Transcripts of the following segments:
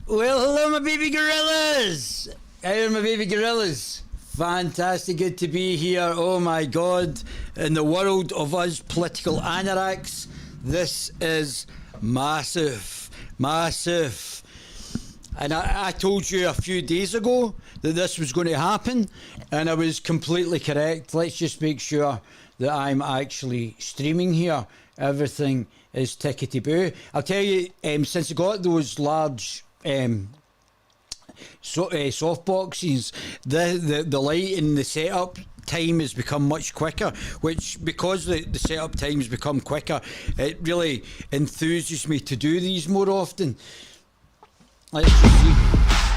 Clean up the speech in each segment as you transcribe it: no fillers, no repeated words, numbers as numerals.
Well, hello, my baby gorillas. How are my baby gorillas? Fantastic, good to be here. Oh my God, in the world of us political anoraks, this is massive, massive. And I told you a few days ago that this was going to happen, and I was completely correct. Let's just make sure that I'm actually streaming here. Everything is tickety-boo. I'll tell you, since I got those large soft boxes, the light and the setup time has become much quicker, which, because the setup time has become quicker, it really enthuses me to do these more often. Let's just see.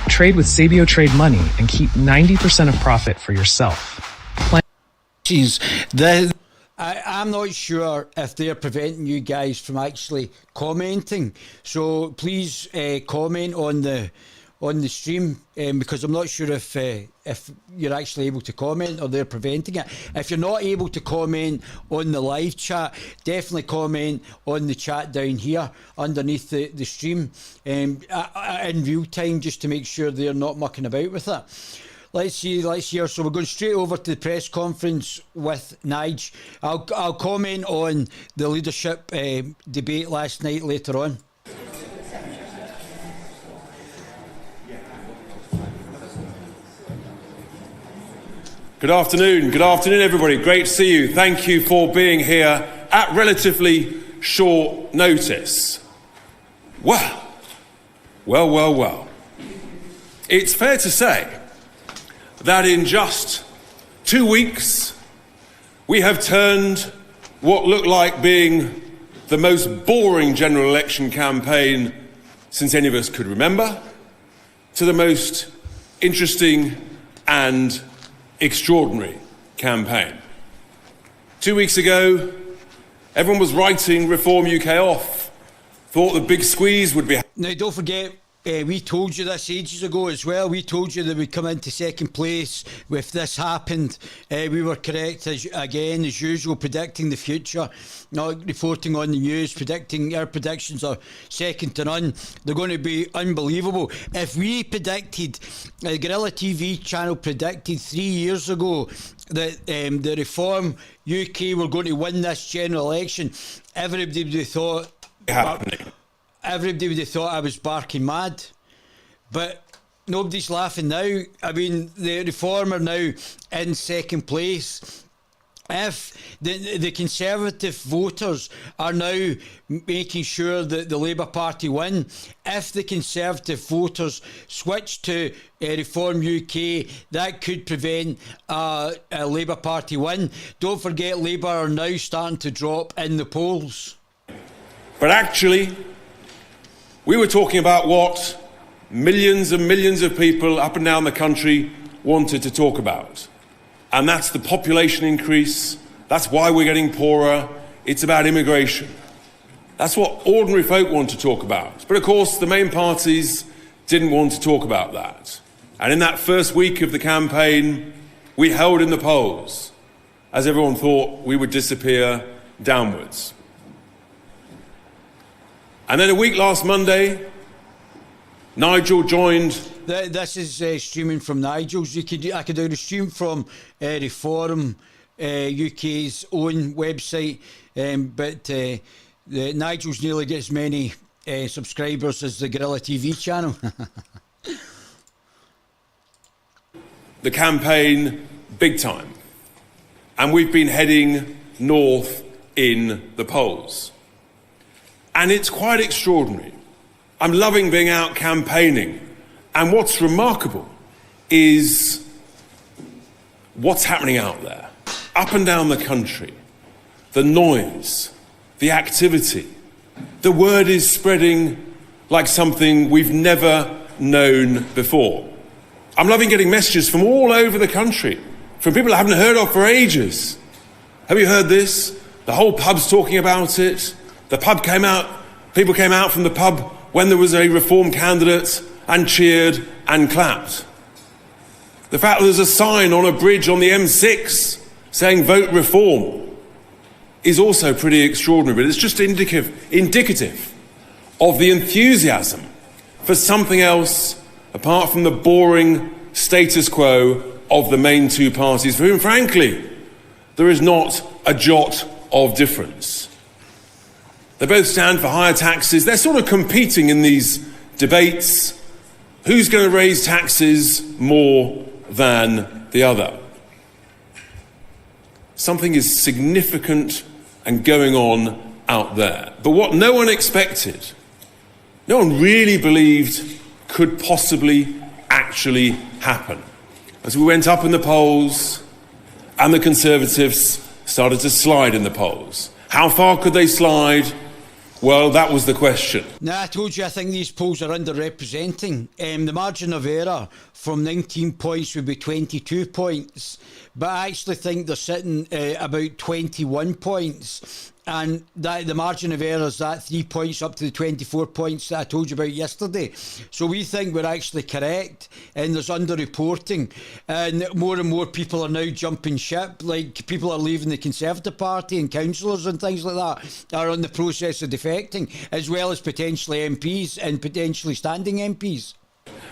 Trade with Sabio Trade Money and keep 90% of profit for yourself. I'm not sure if they're preventing you guys from actually commenting, so please comment on the stream, because I'm not sure if you're actually able to comment or they're preventing it. If you're not able to comment on the live chat, definitely comment on the chat down here underneath the stream in real time, just to make sure they're not mucking about with it. Let's hear. So we're going straight over to the press conference with Nige. I'll comment on the leadership debate last night later on. Good afternoon, everybody. Great to see you. Thank you for being here at relatively short notice. Well. It's fair to say that in just 2 weeks, we have turned what looked like being the most boring general election campaign since any of us could remember to the most interesting and extraordinary campaign. 2 weeks ago, everyone was writing Reform UK off, thought the big squeeze would be... Now, don't forget, we told you this ages ago as well. We told you that we'd come into second place if this happened. We were correct, as usual, predicting the future, not reporting on the news, our predictions are second to none. They're going to be unbelievable. If we predicted, the Guerilla TV channel predicted 3 years ago that the Reform UK were going to win this general election, everybody would have thought... Everybody would have thought I was barking mad, but nobody's laughing now. I mean, the Reform are now in second place. If the Conservative voters are now making sure that the Labour Party win, if the Conservative voters switch to Reform UK, that could prevent a Labour Party win. Don't forget, Labour are now starting to drop in the polls. But actually, we were talking about what millions and millions of people up and down the country wanted to talk about. And that's the population increase. That's why we're getting poorer. It's about immigration. That's what ordinary folk want to talk about. But of course, the main parties didn't want to talk about that. And in that first week of the campaign, we held in the polls as everyone thought we would disappear downwards. And then a week last Monday, Nigel joined... This is streaming from Nigel's. I could do the stream from Reform UK's own website, but Nigel's nearly gets as many subscribers as the Guerilla TV channel. The campaign big time. And we've been heading north in the polls. And it's quite extraordinary. I'm loving being out campaigning. And what's remarkable is what's happening out there, up and down the country. The noise, the activity. The word is spreading like something we've never known before. I'm loving getting messages from all over the country, from people I haven't heard of for ages. Have you heard this? The whole pub's talking about it. People came out from the pub when there was a Reform candidate and cheered and clapped. The fact that there's a sign on a bridge on the M6 saying vote Reform is also pretty extraordinary, but it's just indicative of the enthusiasm for something else apart from the boring status quo of the main two parties, for whom, frankly, there is not a jot of difference. They both stand for higher taxes. They're sort of competing in these debates. Who's going to raise taxes more than the other? Something is significant and going on out there. But what no one expected, no one really believed could possibly actually happen, as we went up in the polls and the Conservatives started to slide in the polls. How far could they slide? Well, that was the question. Now, I told you I think these polls are underrepresenting. The margin of error from 19 points would be 22 points, but I actually think they're sitting about 21 points. And that the margin of error is that 3 points up to the 24 points that I told you about yesterday. So we think we're actually correct, and there's underreporting, and more people are now jumping ship. Like, people are leaving the Conservative Party, and councillors and things like that are in the process of defecting, as well as potentially MPs and potentially standing MPs.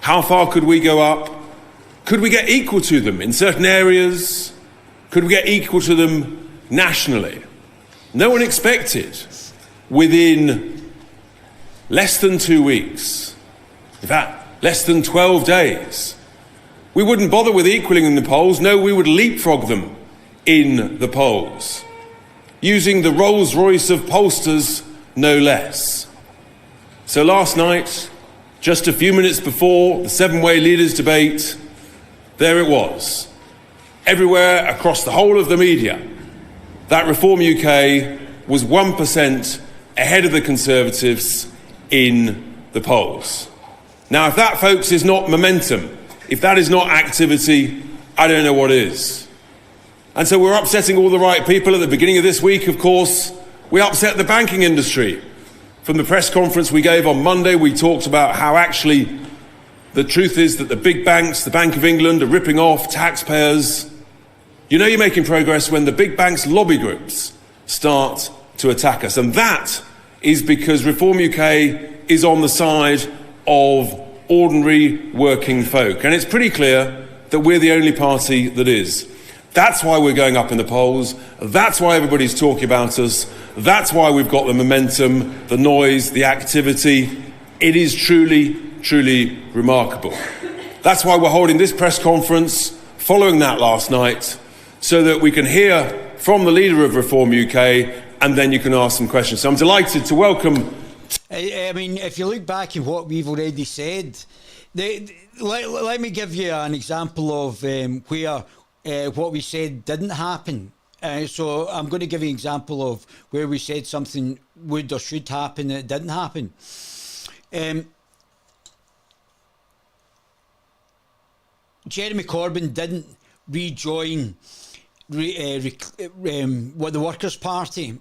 How far could we go up? Could we get equal to them in certain areas? Could we get equal to them nationally? No one expected, within less than 2 weeks, in fact, less than 12 days, we wouldn't bother with equalling in the polls. No, we would leapfrog them in the polls, using the Rolls-Royce of pollsters, no less. So last night, just a few minutes before the seven-way leaders debate, there it was, everywhere across the whole of the media, that Reform UK was 1% ahead of the Conservatives in the polls. Now, if that, folks, is not momentum, if that is not activity, I don't know what is. And so we're upsetting all the right people. At the beginning of this week, of course, we upset the banking industry. From the press conference we gave on Monday, we talked about how actually the truth is that the big banks, the Bank of England, are ripping off taxpayers. You know you're making progress when the big banks' lobby groups start to attack us. And that is because Reform UK is on the side of ordinary working folk. And it's pretty clear that we're the only party that is. That's why we're going up in the polls. That's why everybody's talking about us. That's why we've got the momentum, the noise, the activity. It is truly, truly remarkable. That's why we're holding this press conference following that last night, so that we can hear from the leader of Reform UK, and then you can ask some questions. So I'm delighted to welcome... I mean, if you look back at what we've already said, let me give you an example of where what we said didn't happen. So I'm going to give you an example of where we said something would or should happen and it didn't happen. Jeremy Corbyn didn't rejoin the Workers' Party,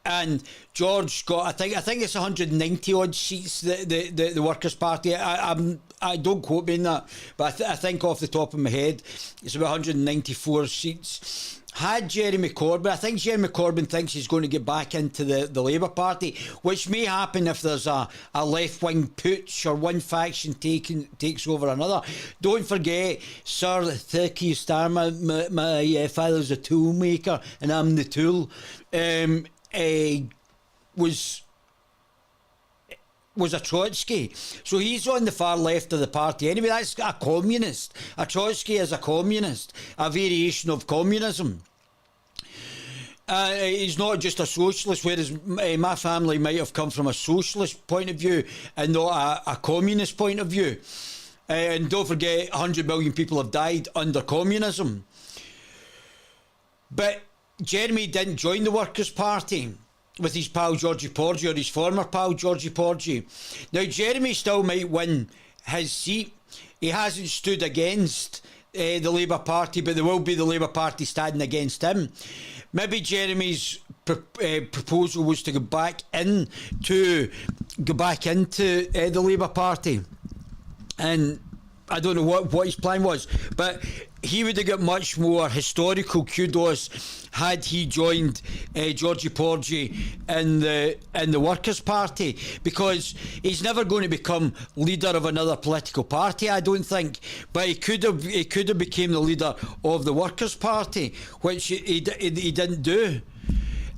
and George got I think it's 190 odd seats, the Workers' Party. I don't quote me on that, but I think off the top of my head it's about 194 seats. Had Jeremy Corbyn, I think Jeremy Corbyn thinks he's going to get back into the Labour Party, which may happen if there's a left-wing putsch or one faction takes over another. Don't forget, Sir Keir Starmer, my father's a tool maker and I'm the tool, was a Trotsky. So he's on the far left of the party. Anyway, that's a communist. A Trotsky is a communist, a variation of communism. He's not just a socialist, whereas my family might have come from a socialist point of view and not a communist point of view. And don't forget, 100 million people have died under communism. But Jeremy didn't join the Workers' Party with his pal Georgie Porgy, or his former pal Georgie Porgy. Now, Jeremy still might win his seat. He hasn't stood against the Labour Party, but there will be the Labour Party standing against him. Maybe Jeremy's proposal was to go back into the Labour Party, and I don't know what his plan was, but he would have got much more historical kudos had he joined Georgie Porgy in the Workers' Party, because he's never going to become leader of another political party, I don't think. But he could have became the leader of the Workers' Party, which he didn't do.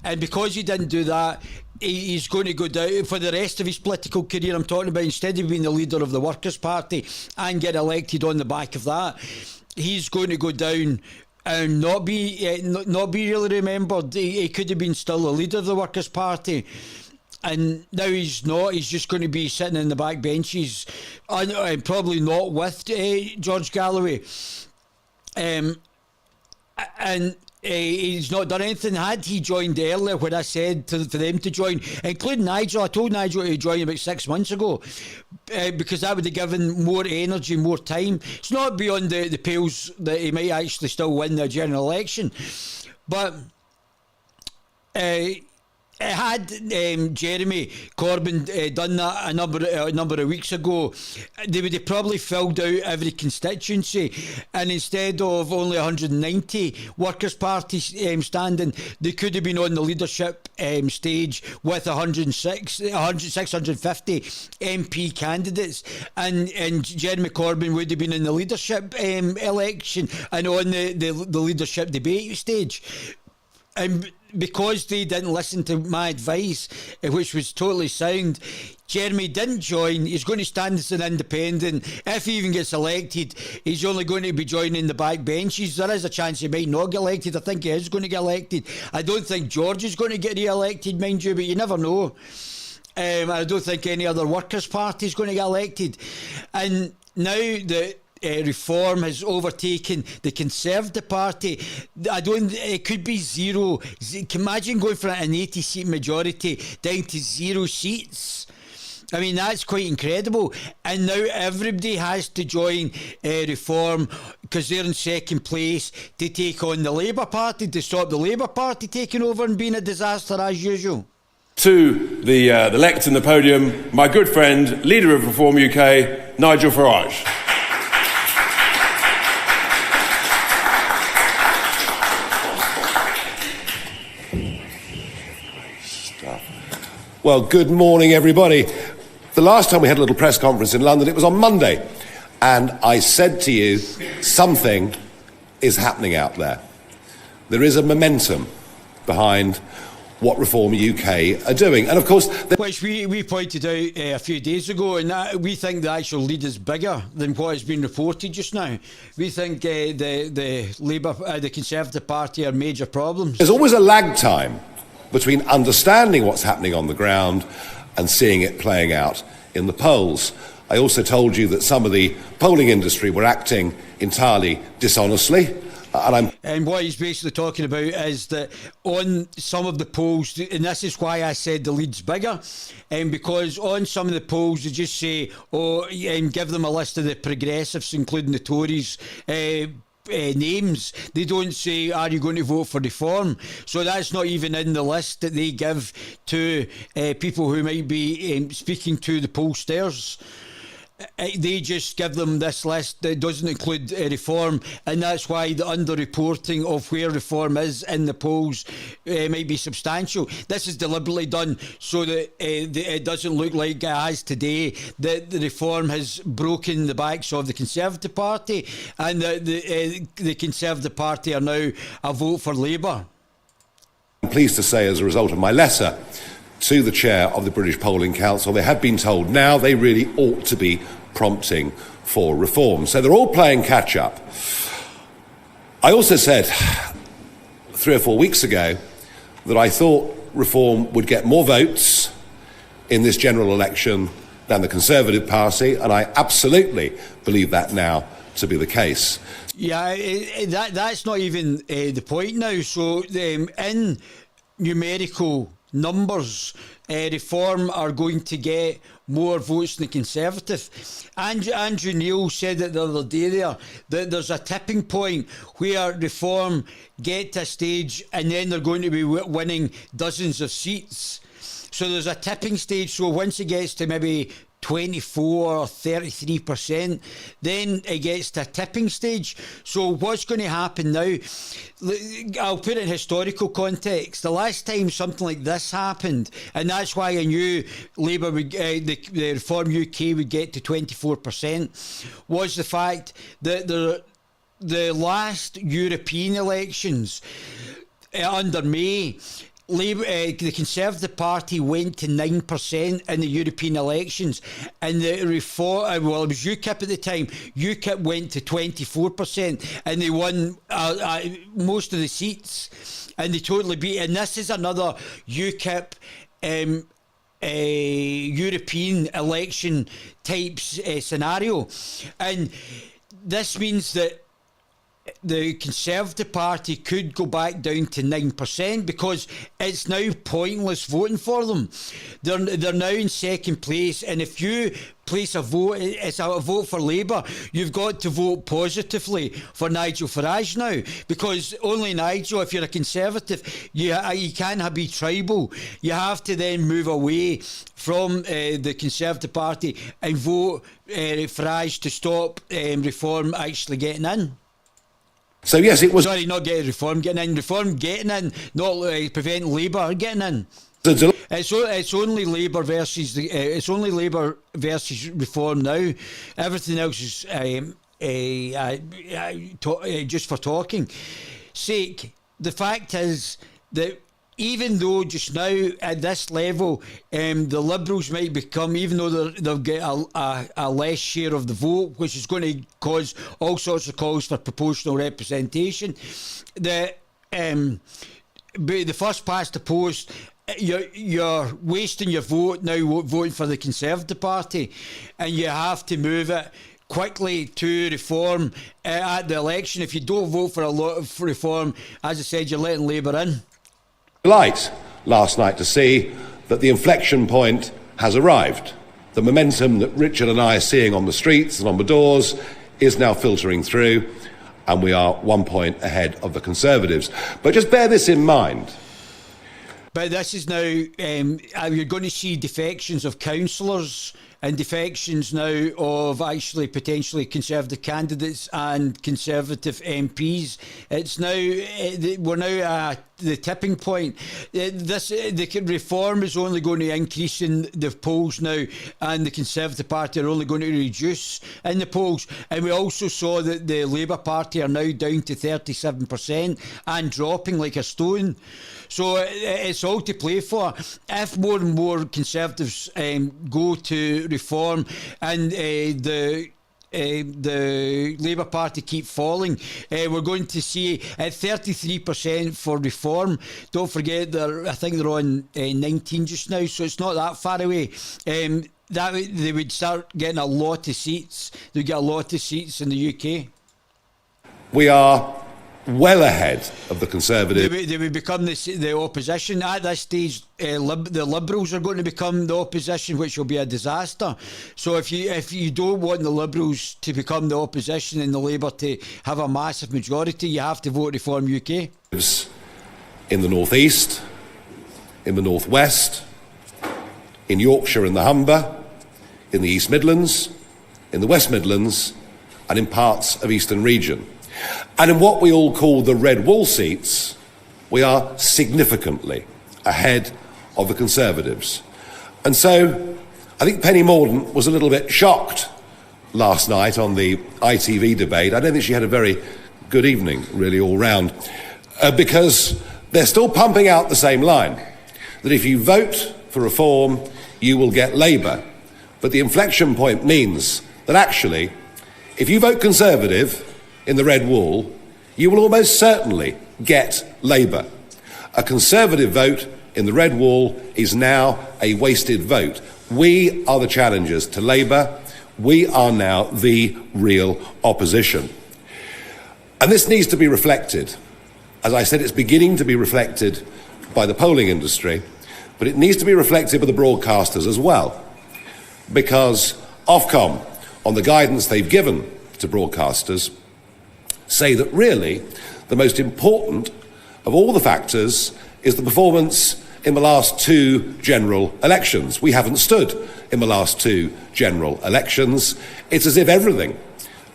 And because he didn't do that, he's going to go down for the rest of his political career. I'm talking about, instead of being the leader of the Workers' Party and get elected on the back of that, he's going to go down and not be really remembered. He could have been still the leader of the Workers' Party, and now he's not. He's just going to be sitting in the back benches, and probably not with George Galloway. And he's not done anything. Had he joined earlier when I said for them to join, including Nigel, I told Nigel to join about 6 months ago, because that would have given more energy, more time. It's not beyond the pales that he might actually still win the general election, but had Jeremy Corbyn done that a number of weeks ago, they would have probably filled out every constituency, and instead of only 190 Workers' Party standing, they could have been on the leadership stage with 650 MP candidates, and Jeremy Corbyn would have been in the leadership election and on the leadership debate stage. And because they didn't listen to my advice, which was totally sound, Jeremy didn't join. He's going to stand as an independent. If he even gets elected, he's only going to be joining the back benches. There is a chance he might not get elected. I think he is going to get elected. I don't think George is going to get re-elected, mind you, but you never know. I don't think any other Workers' Party is going to get elected. And now that Reform has overtaken the Conservative Party, it could be zero. Imagine going from an 80-seat majority down to 0 seats. I mean, that's quite incredible. And now everybody has to join Reform because they're in second place to take on the Labour Party, to stop the Labour Party taking over and being a disaster as usual. To the lect and the podium, my good friend, leader of Reform UK, Nigel Farage. Well, good morning, everybody. The last time we had a little press conference in London, it was on Monday. And I said to you, something is happening out there. There is a momentum behind what Reform UK are doing. And of course... Which we pointed out a few days ago, and we think the actual lead is bigger than what has been reported just now. We think the Labour, the Conservative Party are major problems. There's always a lag time between understanding what's happening on the ground and seeing it playing out in the polls. I also told you that some of the polling industry were acting entirely dishonestly. And what he's basically talking about is that on some of the polls, and this is why I said the lead's bigger, because on some of the polls they just say, give them a list of the progressives, including the Tories, names. They don't say, are you going to vote for Reform? So that's not even in the list that they give to people who might be speaking to the pollsters. They just give them this list that doesn't include Reform, and that's why the underreporting of where Reform is in the polls might be substantial. This is deliberately done so that it doesn't look like it has today, that the Reform has broken the backs of the Conservative Party, and that the Conservative Party are now a vote for Labour. I'm pleased to say, as a result of my letter to the chair of the British Polling Council, they have been told now they really ought to be prompting for reform. So they're all playing catch up. I also said 3 or 4 weeks ago that I thought Reform would get more votes in this general election than the Conservative Party, and I absolutely believe that now to be the case. Yeah, that's not even the point now. So in numerical numbers, Reform are going to get more votes than the Conservative. Andrew Neil said it the other day there, that there's a tipping point where Reform get to a stage and then they're going to be winning dozens of seats. So there's a tipping stage. So once it gets to maybe 24 or 33%, then it gets to a tipping stage. So what's going to happen now? I'll put it in historical context. The last time something like this happened, and that's why I knew Labour would, the Reform UK would get to 24%, was the fact that the last European elections under May, the Conservative Party went to 9% in the European elections, and the Reform, well, it was UKIP at the time, UKIP went to 24%, and they won most of the seats, and they totally beat. And this is another UKIP European election type scenario, and this means that the Conservative Party could go back down to 9% because it's now pointless voting for them. They're now in second place, and if you place a vote, it's a vote for Labour, you've got to vote positively for Nigel Farage now, because only Nigel, if you're a Conservative, you can't be tribal. You have to then move away from the Conservative Party and vote Farage to stop Reform actually getting in. So yes, it was. Sorry, not getting Reform getting in. Reform getting in, not prevent Labour getting in. It's only Labour versus Reform now. Everything else is just for talking sake. The fact is that even though just now at this level, the Liberals might become, even though they'll get a less share of the vote, which is going to cause all sorts of calls for proportional representation, the first past the post, you're wasting your vote now voting for the Conservative Party, and you have to move it quickly to Reform at the election. If you don't vote for Reform, as I said, you're letting Labour in. Light last night to see that the inflection point has arrived. The momentum that Richard and I are seeing on the streets and on the doors is now filtering through, and we are 1 point ahead of the Conservatives. But just bear this in mind. But this is now, you're going to see defections of councillors and defections now of actually potentially Conservative candidates and Conservative MPs. It's now, we're now at the tipping point. The Reform is only going to increase in the polls now, and the Conservative Party are only going to reduce in the polls. And we also saw that the Labour Party are now down to 37% and dropping like a stone. So it's all to play for. If more and more Conservatives go to Reform and the Labour Party keep falling, we're going to see 33% for Reform. Don't forget, I think they're on 19 just now, so it's not that far away. That they would start getting a lot of seats. They get a lot of seats in the UK. We are well ahead of the Conservatives. They would become the opposition. At this stage, the Liberals are going to become the opposition, which will be a disaster. So if you don't want the Liberals to become the opposition and the Labour to have a massive majority, you have to vote Reform UK. In the North East, in the North West, in Yorkshire and the Humber, in the East Midlands, in the West Midlands, and in parts of Eastern Region. And in what we all call the red wall seats, we are significantly ahead of the Conservatives. And so I think Penny Mordaunt was a little bit shocked last night on the ITV debate. I don't think she had a very good evening, really, all round, because they're still pumping out the same line, that if you vote for Reform, you will get Labour. But the inflection point means that actually, if you vote Conservative in the red wall, you will almost certainly get Labour. A Conservative vote in the red wall is now a wasted vote. We are the challengers to Labour. We are now the real opposition. And this needs to be reflected. As I said, it's beginning to be reflected by the polling industry, but it needs to be reflected by the broadcasters as well. Because Ofcom, on the guidance they've given to broadcasters, say that really the most important of all the factors is the performance in the last two general elections. We haven't stood in the last two general elections. It's as if everything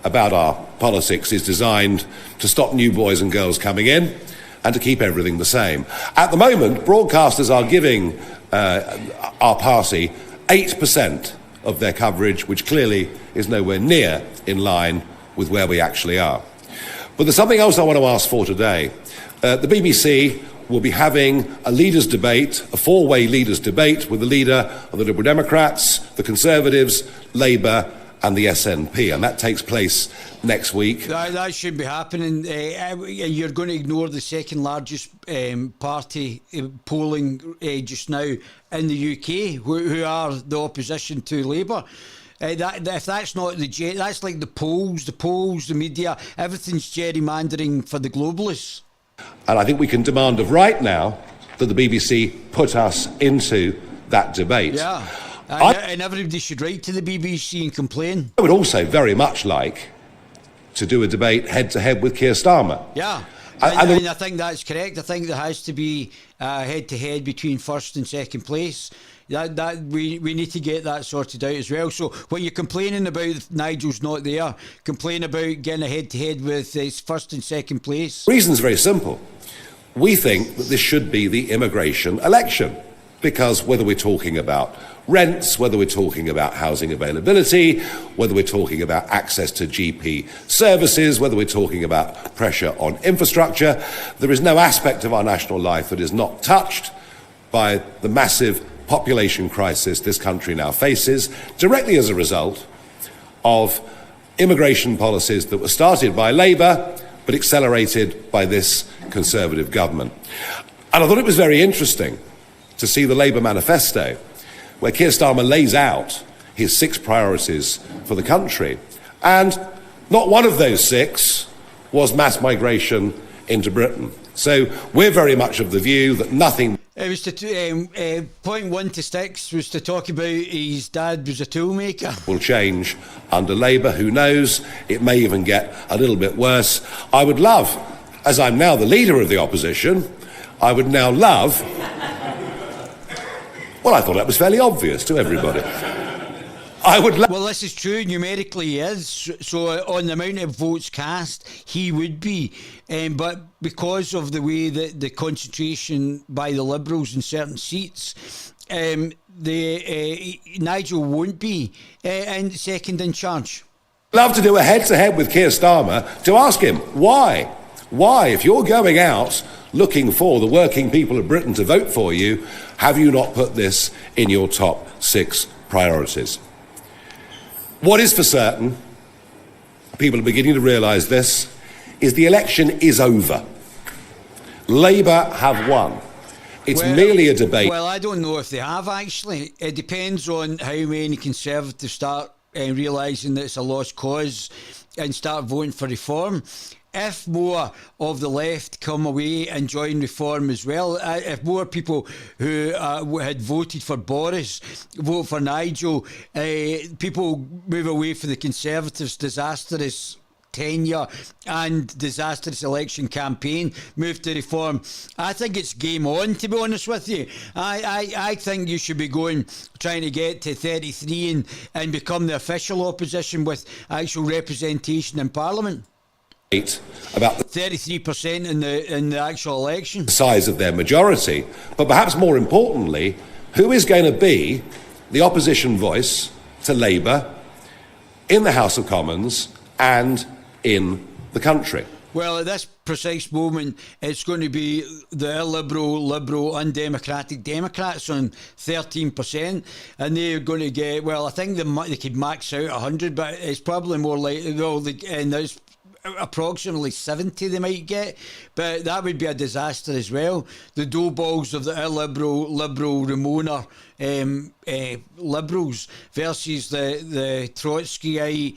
about our politics is designed to stop new boys and girls coming in and to keep everything the same. At the moment, broadcasters are giving our party 8% of their coverage, which clearly is nowhere near in line with where we actually are. But there's something else I want to ask for today. The BBC will be having a leaders' debate, a four-way leaders' debate with the leader of the Liberal Democrats, the Conservatives, Labour and the SNP, and that takes place next week. That should be happening. You're going to ignore the second largest party polling just now in the UK, who are the opposition to Labour. If that's not that's like the polls, the media, everything's gerrymandering for the globalists. And I think we can demand of right now that the BBC put us into that debate. Yeah, and everybody should write to the BBC and complain. I would also very much like to do a debate head-to-head with Keir Starmer. Yeah, and I think that's correct. I think there has to be head-to-head between first and second place. That we need to get that sorted out as well. So when you're complaining about Nigel's not there, complain about getting a head-to-head with first and second place. The reason's very simple. We think that this should be the immigration election, because whether we're talking about rents, whether we're talking about housing availability, whether we're talking about access to GP services, whether we're talking about pressure on infrastructure, there is no aspect of our national life that is not touched by the massive population crisis this country now faces, directly as a result of immigration policies that were started by Labour but accelerated by this Conservative government. And I thought it was very interesting to see the Labour manifesto, where Keir Starmer lays out his 6 priorities for the country, and not one of those 6 was mass migration into Britain. So we're very much of the view that nothing... It was point 1 to 6 was to talk about his dad was a toolmaker. Will change under Labour, who knows? It may even get a little bit worse. I would love, as I'm now the leader of the opposition, I would now love... Well, I thought that was fairly obvious to everybody. Well, this is true. Numerically, he is. So, on the amount of votes cast, he would be. But because of the way that the concentration by the Liberals in certain seats, Nigel won't be second in charge. Love to do a head-to-head with Keir Starmer to ask him why. Why, if you're going out looking for the working people of Britain to vote for you, have you not put this in your top 6 priorities? What is for certain, people are beginning to realise this, is the election is over. Labour have won. It's merely a debate. Well, I don't know if they have, actually. It depends on how many Conservatives start realising that it's a lost cause and start voting for reform. If more of the left come away and join reform as well, if more people who had voted for Boris vote for Nigel, people move away from the Conservatives' disastrous tenure and disastrous election campaign, move to reform, I think it's game on, to be honest with you. I think you should be trying to get to 33 and become the official opposition with actual representation in Parliament. About 33% in the actual election. The size of their majority, but perhaps more importantly, who is going to be the opposition voice to Labour in the House of Commons and in the country? Well, at this precise moment, it's going to be the liberal, undemocratic Democrats on 13%, and they're going to get, well, I think they could max out 100, but it's probably more like, and there's approximately 70 they might get, but that would be a disaster as well. The doughballs of the illiberal, liberal Ramona liberals versus the Trotskyite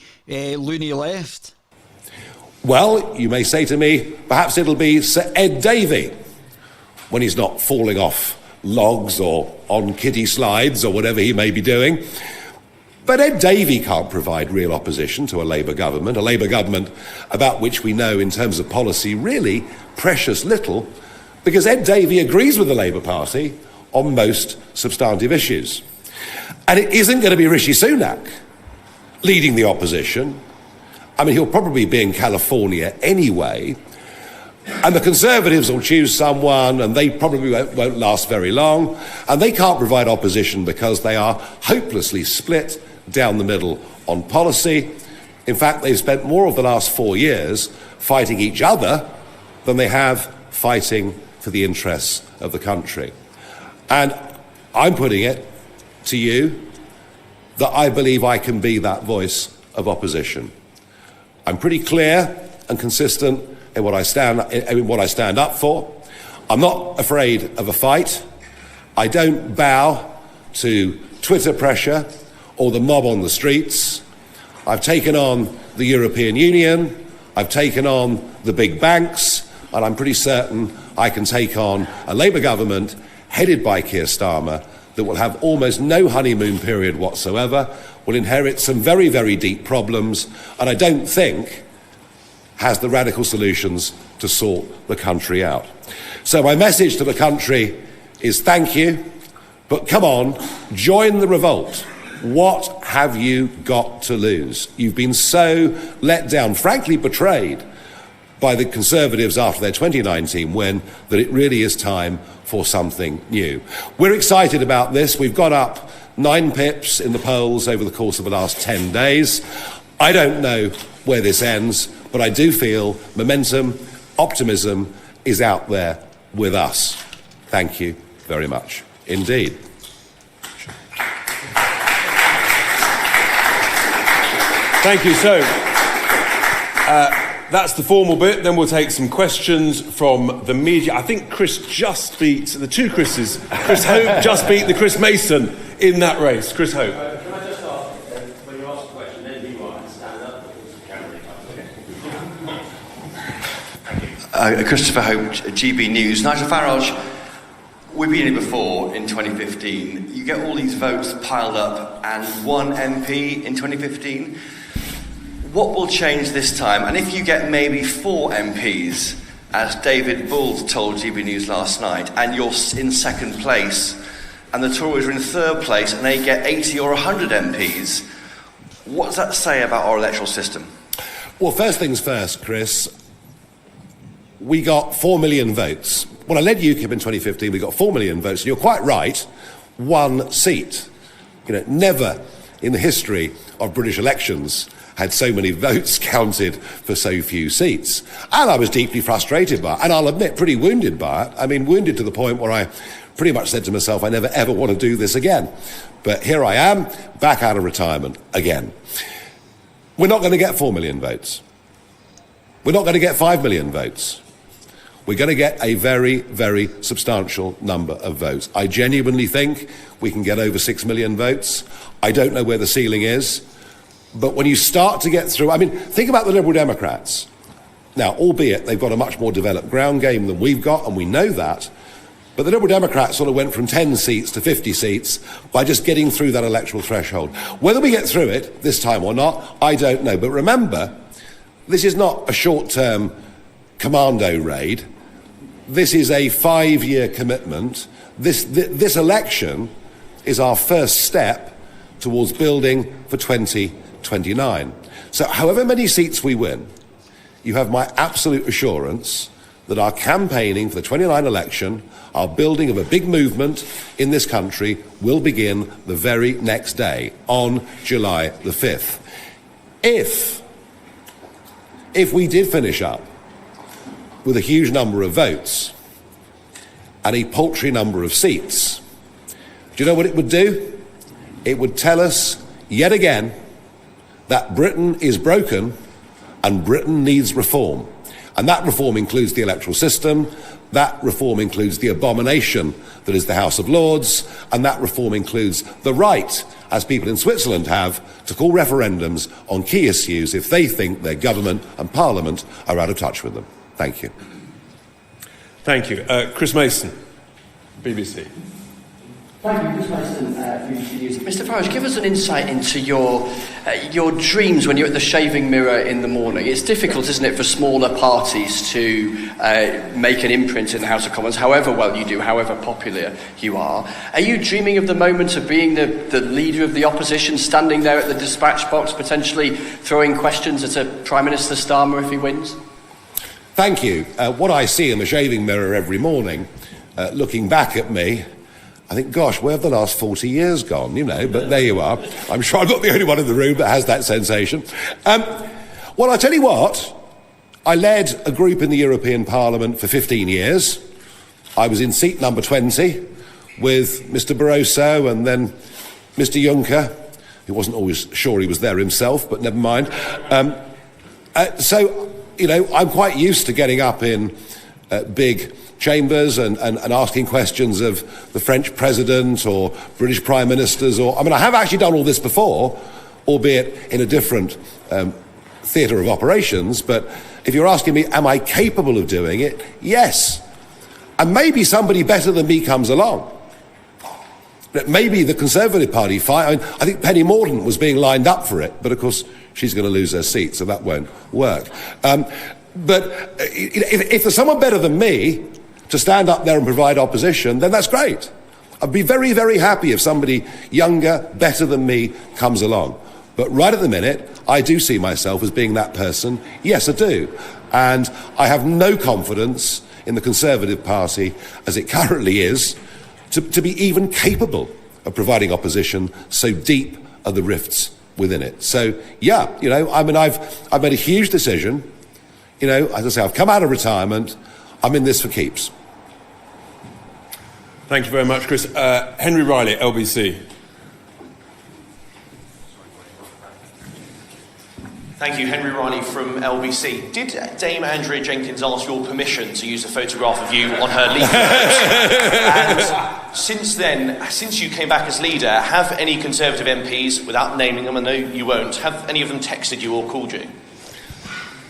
loony left. Well, you may say to me, perhaps it'll be Sir Ed Davey, when he's not falling off logs or on kiddie slides or whatever he may be doing. But Ed Davey can't provide real opposition to a Labour government about which we know in terms of policy really precious little, because Ed Davey agrees with the Labour Party on most substantive issues. And it isn't going to be Rishi Sunak leading the opposition. I mean, he'll probably be in California anyway. And the Conservatives will choose someone, and they probably won't last very long. And they can't provide opposition because they are hopelessly split down the middle on policy. In fact, they've spent more of the last 4 years fighting each other than they have fighting for the interests of the country. And I'm putting it to you that I believe I can be that voice of opposition. I'm pretty clear and consistent in what I stand up for. I'm not afraid of a fight. I don't bow to Twitter pressure or the mob on the streets. I've taken on the European Union, I've taken on the big banks, and I'm pretty certain I can take on a Labour government headed by Keir Starmer that will have almost no honeymoon period whatsoever, will inherit some very, very deep problems, and I don't think has the radical solutions to sort the country out. So my message to the country is thank you, but come on, join the revolt. What have you got to lose? You've been so let down, frankly betrayed, by the Conservatives after their 2019 win, that it really is time for something new. We're excited about this. We've got up 9 pips in the polls over the course of the last 10 days. I don't know where this ends, but I do feel momentum, optimism is out there with us. Thank you very much indeed. Thank you. So, that's the formal bit. Then we'll take some questions from the media. I think Chris just beat the two Chris's. Chris Hope just beat the Chris Mason in that race. Chris Hope. Can I just ask, when you ask a question, then you might stand up because the camera. Christopher Hope, GB News. Nigel Farage, we've been here before in 2015. You get all these votes piled up and 1 MP in 2015. What will change this time? And if you get maybe 4 MPs, as David Bull told GB News last night, and you're in second place, and the Tories are in third place, and they get 80 or 100 MPs, what does that say about our electoral system? Well, first things first, Chris. We got 4 million votes. When I led UKIP in 2015, we got 4 million votes. And you're quite right, 1 seat. You know, never in the history of British elections had so many votes counted for so few seats. And I was deeply frustrated by it, and I'll admit, pretty wounded by it. I mean, wounded to the point where I pretty much said to myself, I never ever want to do this again. But here I am, back out of retirement again. We're not going to get 4 million votes. We're not going to get 5 million votes. We're going to get a very, very substantial number of votes. I genuinely think we can get over 6 million votes. I don't know where the ceiling is. But when you start to get through, I mean, think about the Liberal Democrats. Now, albeit they've got a much more developed ground game than we've got, and we know that, but the Liberal Democrats sort of went from 10 seats to 50 seats by just getting through that electoral threshold. Whether we get through it this time or not, I don't know. But remember, this is not a short-term commando raid. This is a 5-year commitment. This election is our first step towards building for 2029. So however many seats we win, you have my absolute assurance that our campaigning for the 29 election, our building of a big movement in this country, will begin the very next day, on July the 5th. If we did finish up with a huge number of votes and a paltry number of seats, do you know what it would do? It would tell us, yet again, that Britain is broken and Britain needs reform. And that reform includes the electoral system, that reform includes the abomination that is the House of Lords, and that reform includes the right, as people in Switzerland have, to call referendums on key issues if they think their government and parliament are out of touch with them. Thank you. Thank you. Chris Mason, BBC. Thank you, Mr. Mr. Farage, give us an insight into your dreams when you're at the shaving mirror in the morning. It's difficult, isn't it, for smaller parties to make an imprint in the House of Commons, however well you do, however popular you are. Are you dreaming of the moment of being the leader of the opposition, standing there at the dispatch box, potentially throwing questions at a Prime Minister Starmer if he wins? Thank you. What I see in the shaving mirror every morning, looking back at me, I think, gosh, where have the last 40 years gone, you know? But there you are. I'm sure I'm not the only one in the room that has that sensation. Well, I'll tell you what. I led a group in the European Parliament for 15 years. I was in seat number 20 with Mr Barroso and then Mr Juncker, who wasn't always sure he was there himself, but never mind. So, you know, I'm quite used to getting up in big chambers and asking questions of the French president or British prime ministers, or I mean, I have actually done all this before, albeit in a different theatre of operations. But if you're asking me, am I capable of doing it? Yes. And maybe somebody better than me comes along. Maybe the Conservative Party fight. I mean, I think Penny Mordaunt was being lined up for it, but of course she's going to lose her seat, so that won't work. But if there's someone better than me to stand up there and provide opposition, then that's great. I'd be very, very happy if somebody younger, better than me comes along. But right at the minute, I do see myself as being that person. Yes, I do. And I have no confidence in the Conservative Party, as it currently is, to be even capable of providing opposition, so deep are the rifts within it. So, yeah, you know, I mean, I've made a huge decision. You know, as I say, I've come out of retirement. I'm in this for keeps. Thank you very much, Chris. Henry Riley, LBC. Thank you, Henry Riley from LBC. Did Dame Andrea Jenkins ask your permission to use a photograph of you on her leaflet? And since then, since you came back as leader, have any Conservative MPs, without naming them, I know you won't, have any of them texted you or called you?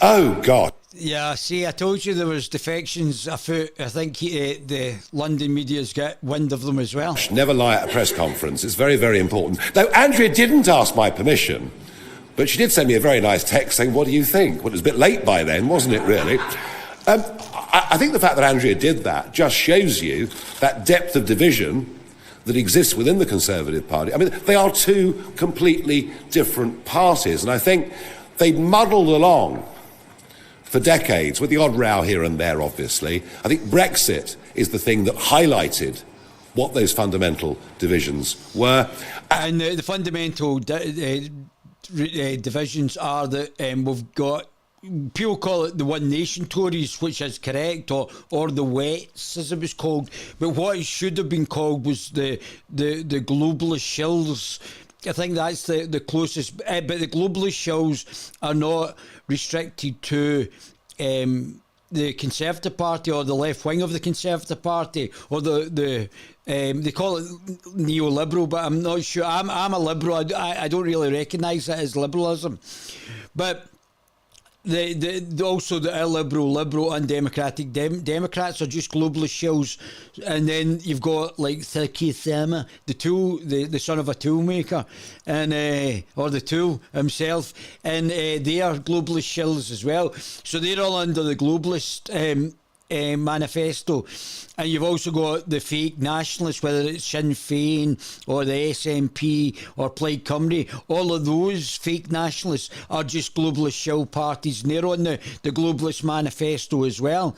Oh, God. Yeah, see, I told you there was defections afoot. I think the London media's got wind of them as well. Never lie at a press conference. It's very, very important. Now, Andrea didn't ask my permission, but she did send me a very nice text saying, what do you think? Well, it was a bit late by then, wasn't it, really? I think the fact that Andrea did that just shows you that depth of division that exists within the Conservative Party. I mean, they are two completely different parties, and I think they muddled along for decades, with the odd row here and there, obviously. I think Brexit is the thing that highlighted what those fundamental divisions were. And the fundamental divisions are that we've got, people call it the One Nation Tories, which is correct, or the Wets, as it was called. But what it should have been called was the globalist shills. I think that's the closest, but the globalist shills are not restricted to the Conservative Party or the left wing of the Conservative Party, or they call it neoliberal, but I'm not sure. I'm a liberal. I don't really recognise it as liberalism, but also the illiberal, liberal, undemocratic Democrats are just globalist shills. And then you've got like Keir Starmer, the son of a toolmaker, and or the tool himself, and they are globalist shills as well. So they're all under the globalist manifesto. And you've also got the fake nationalists, whether it's Sinn Féin or the SNP or Plaid Cymru. All of those fake nationalists are just globalist shill parties, and they're on the globalist manifesto as well.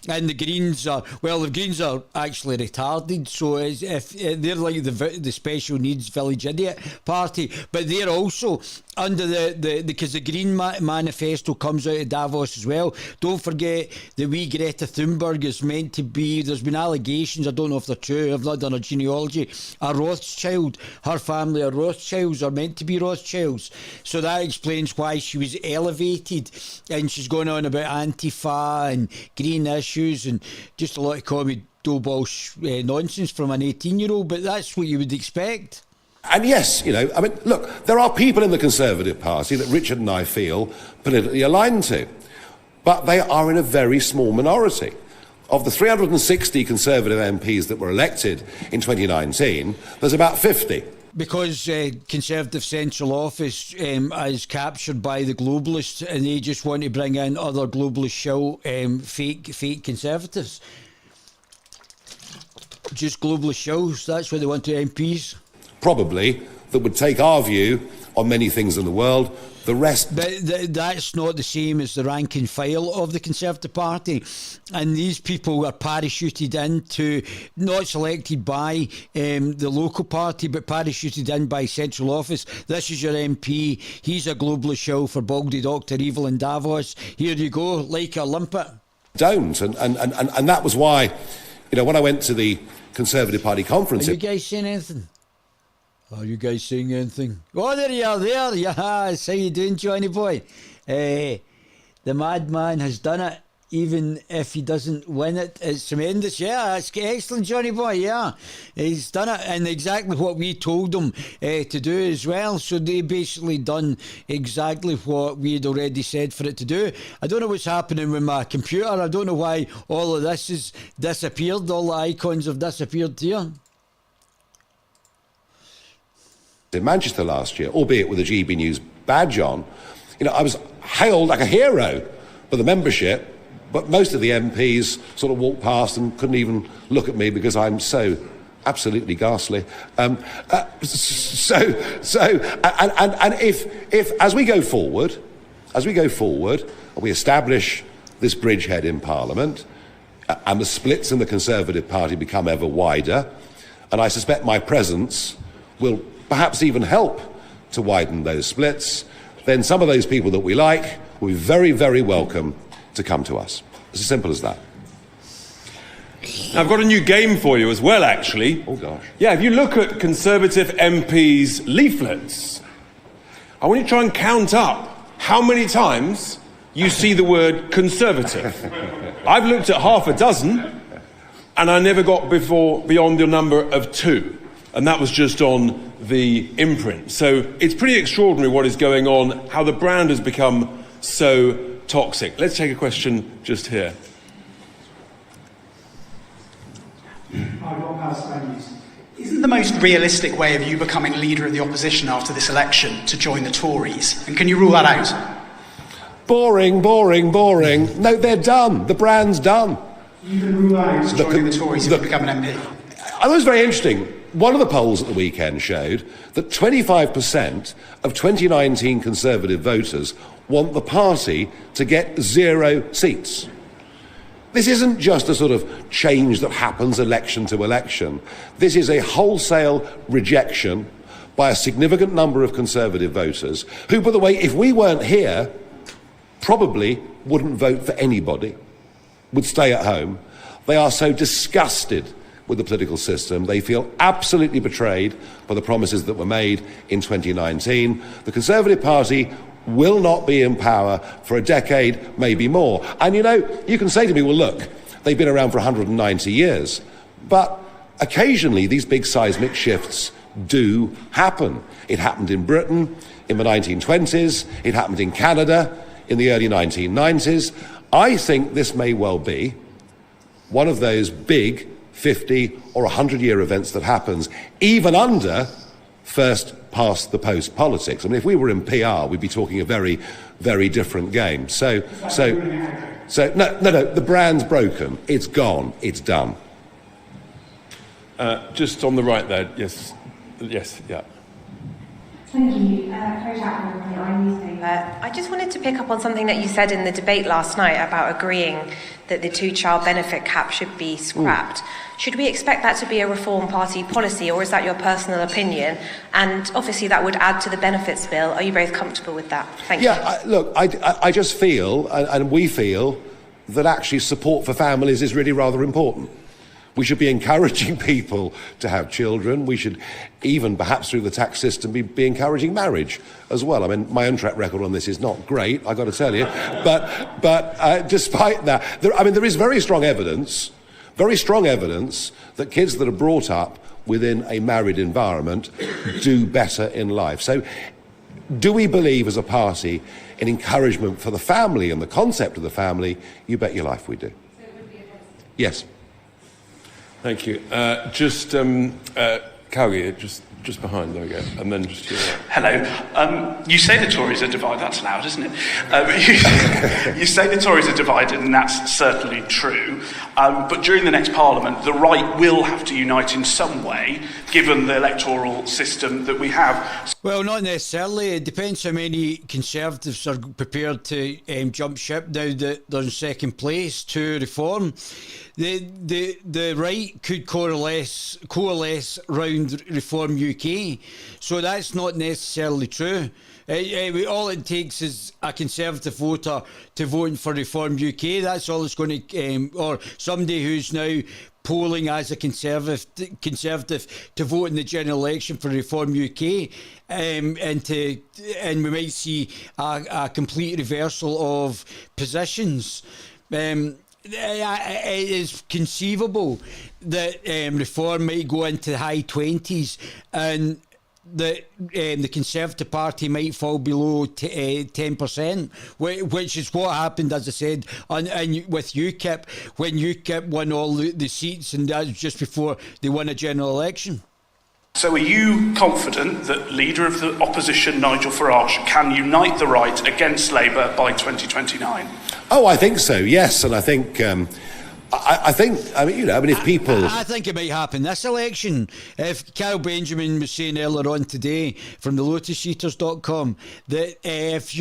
And the Greens are, well, the Greens are actually retarded, so if they're like the special needs village idiot party, but they're also under because the Green manifesto comes out of Davos as well. Don't forget that Greta Thunberg is meant to be, there's been allegations, I don't know if they're true, I've not done a genealogy, a Rothschild. Her family are Rothschilds, are meant to be Rothschilds. So that explains why she was elevated, and she's going on about Antifa and green issues and just a lot of commie dough-bosh nonsense from an 18-year-old, but that's what you would expect. And yes, you know, I mean, look, there are people in the Conservative Party that Richard and I feel politically aligned to, but they are in a very small minority. Of the 360 Conservative MPs that were elected in 2019, there's about 50. Because Conservative Central Office is captured by the globalists, and they just want to bring in other globalist show fake Conservatives. Just globalist shows, that's what they want to MPs. Probably, that would take our view on many things in the world. The rest... That's not the same as the rank and file of the Conservative Party. And these people are parachuted into, not selected by the local party, but parachuted in by central office. This is your MP. He's a globalist show for Baldy Dr. Evil in Davos. Here you go, like a limpet. Don't. And that was why, when I went to the Conservative Party conference... Are you guys saying anything? Are you guys saying anything? Oh, there you are, there. Yes. How you doing, Johnny boy? The madman has done it, even if he doesn't win it. It's tremendous. Yeah, it's excellent, Johnny boy. Yeah, he's done it, and exactly what we told him to do as well. So they basically done exactly what we had already said for it to do. I don't know what's happening with my computer. I don't know why all of this has disappeared. All the icons have disappeared here. In Manchester last year, albeit with a GB News badge on, I was hailed like a hero for the membership, but most of the MPs sort of walked past and couldn't even look at me because I'm so absolutely ghastly. If as we go forward, we establish this bridgehead in Parliament, and the splits in the Conservative Party become ever wider, and I suspect my presence will perhaps even help to widen those splits, then some of those people that we like will be very, very welcome to come to us. It's as simple as that. Now, I've got a new game for you as well, actually. Oh, gosh. Yeah, if you look at Conservative MPs' leaflets, I want you to try and count up how many times you see the word Conservative. I've looked at half a dozen, and I never got beyond the number of 2. And that was just on the imprint. So it's pretty extraordinary what is going on, how the brand has become so toxic. Let's take a question just here. Isn't the most realistic way of you becoming leader of the opposition after this election to join the Tories? And can you rule that out? Boring. No, they're done. The brand's done. You can rule out joining the Tories if you become an MP? I thought it was very interesting. One of the polls at the weekend showed that 25% of 2019 Conservative voters want the party to get 0 seats. This isn't just a sort of change that happens election to election. This is a wholesale rejection by a significant number of Conservative voters who, by the way, if we weren't here, probably wouldn't vote for anybody, would stay at home. They are so disgusted with the political system. They feel absolutely betrayed by the promises that were made in 2019. The Conservative Party will not be in power for a decade, maybe more. And you can say to me, well, look, they've been around for 190 years. But occasionally these big seismic shifts do happen. It happened in Britain in the 1920s. It happened in Canada in the early 1990s. I think this may well be one of those big 50 or 100-year events that happens, even under first past the post politics. I mean, if we were in PR, we'd be talking a very, very different game. No, the brand's broken. It's gone. It's done. Just on the right there, yes, yeah. Thank you. I just wanted to pick up on something that you said in the debate last night about agreeing that the 2-child benefit cap should be scrapped. Should we expect that to be a Reform Party policy, or is that your personal opinion? And obviously that would add to the benefits bill. Are you both comfortable with that? Thank you. I just feel, and we feel, that actually support for families is really rather important. We should be encouraging people to have children. We should even, perhaps through the tax system, be encouraging marriage as well. I mean, my own track record on this is not great, I've got to tell you. But despite that, there is very strong evidence that kids that are brought up within a married environment do better in life. So do we believe as a party in encouragement for the family and the concept of the family? You bet your life we do. Yes. Thank you. Calgie, just behind, there we go, and then just here. Hello. You say the Tories are divided. That's loud, isn't it? You say the Tories are divided, and that's certainly true. But during the next Parliament, the right will have to unite in some way, given the electoral system that we have. Well, not necessarily. It depends how many Conservatives are prepared to jump ship now that they're in second place to reform. The right could coalesce round Reform UK, so that's not necessarily true. All it takes is a Conservative voter to vote for Reform UK. That's all it's going to, or somebody who's now polling as a Conservative to vote in the general election for Reform UK, and we might see a complete reversal of positions. It is conceivable that Reform might go into the high 20s and that the Conservative Party might fall below 10%, which is what happened, as I said, with UKIP, when UKIP won all the seats, and that was just before they won a general election. So are you confident that Leader of the Opposition, Nigel Farage, can unite the right against Labour by 2029? Oh, I think so, yes. And I think... I think it might happen this election. If Carol Benjamin was saying earlier on today from the lotuseaters.com that if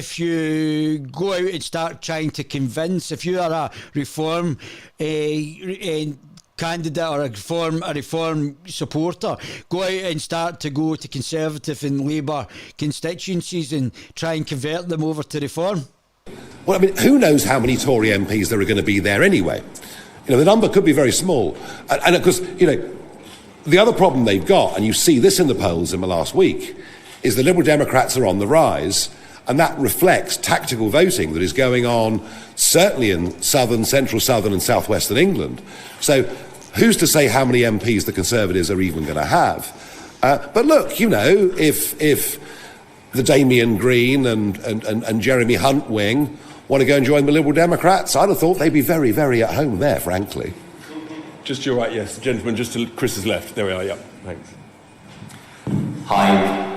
you go out and start trying to convince, if you are a reform candidate or a reform supporter, go out and start to go to Conservative and Labour constituencies and try and convert them over to reform. Well, I mean, who knows how many Tory MPs there are going to be there anyway? You know, the number could be very small. And of course, you know, the other problem they've got, and you see this in the polls in the last week, is the Liberal Democrats are on the rise, and that reflects tactical voting that is going on certainly in central southern and southwestern England. So who's to say how many MPs the Conservatives are even going to have? But look, you know, if the Damien Green and Jeremy Hunt wing want to go and join the Liberal Democrats, I'd have thought they'd be very, very at home there, frankly. Just your right, yes. Gentleman, just to Chris's left. There we are, yeah. Thanks. Hi.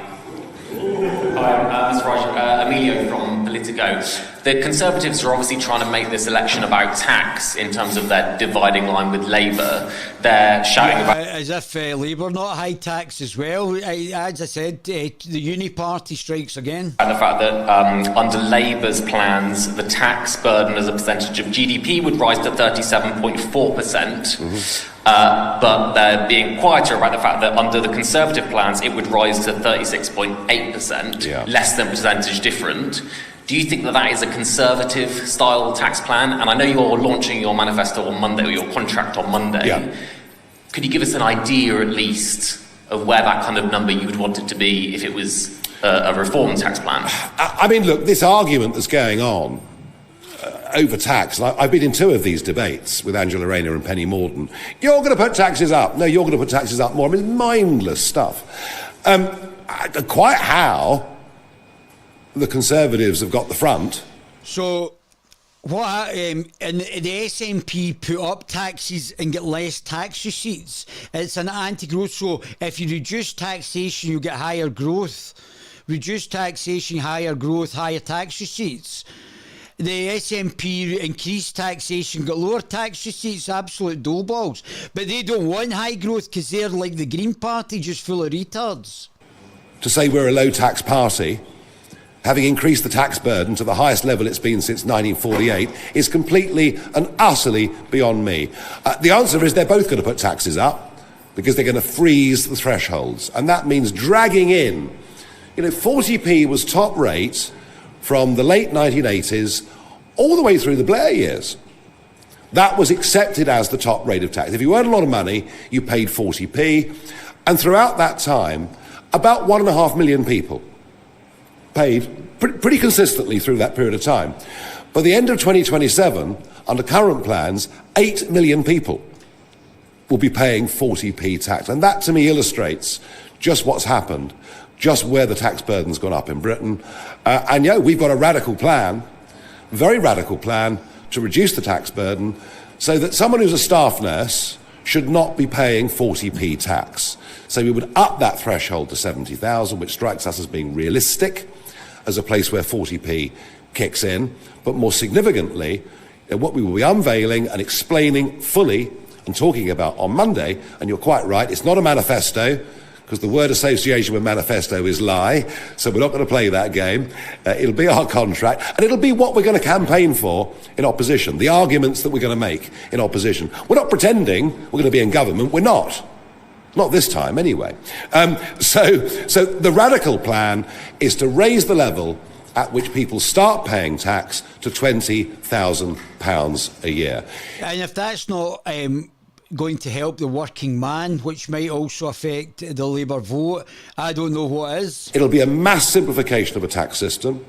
Hi, Mr. Raj. Emilio from Politico. The Conservatives are obviously trying to make this election about tax in terms of their dividing line with Labour. They're shouting about... As if Labour not high tax as well. As I said, the Uni Party strikes again. And the fact that under Labour's plans, the tax burden as a percentage of GDP would rise to 37.4%. But they're being quieter about the fact that under the Conservative plans, it would rise to 36.8%, less than percentage different. Do you think that that is a Conservative-style tax plan? And I know you're launching your manifesto on Monday, or your contract on Monday. Yeah. Could you give us an idea, at least, of where that kind of number you would want it to be if it was a reform tax plan? I mean, look, this argument that's going on over tax, and I've been in two of these debates with Angela Rayner and Penny Mordaunt. You're going to put taxes up. No, you're going to put taxes up more. I mean, mindless stuff. Quite how the Conservatives have got the front. So, what and the SNP put up taxes and get less tax receipts. It's an anti-growth. So, if you reduce taxation, you get higher growth. Reduce taxation, higher growth, higher tax receipts. The SNP increased taxation, got lower tax receipts, absolute doleballs. But they don't want high growth because they're like the Green Party, just full of retards. To say we're a low tax party, having increased the tax burden to the highest level it's been since 1948, is completely and utterly beyond me. The answer is they're both going to put taxes up because they're going to freeze the thresholds. And that means dragging in. You know, 40p was top rate from the late 1980s all the way through the Blair years. That was accepted as the top rate of tax. If you earned a lot of money, you paid 40p. And throughout that time, about 1.5 million people paid pretty consistently through that period of time. By the end of 2027, under current plans, 8 million people will be paying 40p tax. And that, to me, illustrates just what's happened, just where the tax burden's gone up in Britain. And, we've got a radical plan, very radical plan, to reduce the tax burden so that someone who's a staff nurse should not be paying 40p tax. So we would up that threshold to 70,000, which strikes us as being realistic, as a place where 40p kicks in. But more significantly, what we will be unveiling and explaining fully and talking about on Monday, and you're quite right, it's not a manifesto, because the word association with manifesto is lie, so we're not going to play that game. It'll be our contract, and it'll be what we're going to campaign for in opposition, the arguments that we're going to make in opposition. We're not pretending we're going to be in government, we're not. Not this time, anyway. So the radical plan is to raise the level at which people start paying tax to £20,000 a year. And if that's not going to help the working man, which might also affect the Labour vote, I don't know what is. It'll be a mass simplification of a tax system.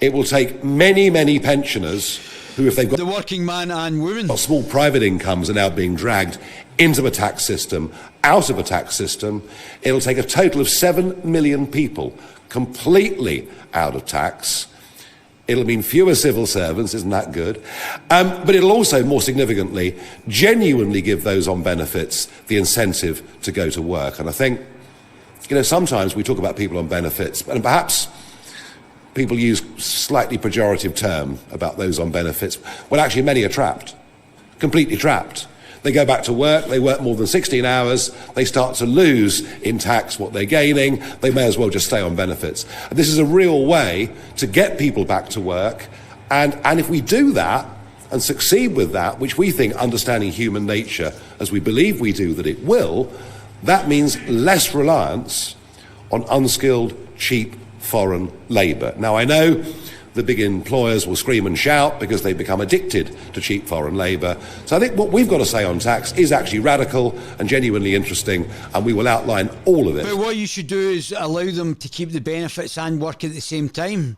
It will take many, many pensioners who, if they've got the working man and women, small private incomes, are now being dragged into a tax system, out of a tax system. It'll take a total of 7 million people completely out of tax. It'll mean fewer civil servants, isn't that good? But it'll also, more significantly, genuinely give those on benefits the incentive to go to work. And I think, sometimes we talk about people on benefits, and perhaps people use slightly pejorative term about those on benefits. Well, actually, many are trapped, completely trapped. They go back to work, they work more than 16 hours, they start to lose in tax what they're gaining, they may as well just stay on benefits. And this is a real way to get people back to work, and if we do that and succeed with that, which we think, understanding human nature as we believe we do that it will, that means less reliance on unskilled, cheap foreign labour. Now, I know the big employers will scream and shout because they become addicted to cheap foreign labour. So I think what we've got to say on tax is actually radical and genuinely interesting, and we will outline all of it. But what you should do is allow them to keep the benefits and work at the same time.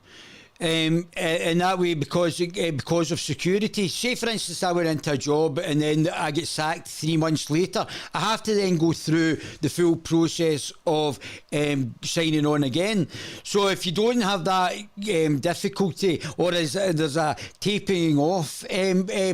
And that way, because of security. Say, for instance, I went into a job and then I get sacked 3 months later. I have to then go through the full process of signing on again. So if you don't have that difficulty, or there's a tapering off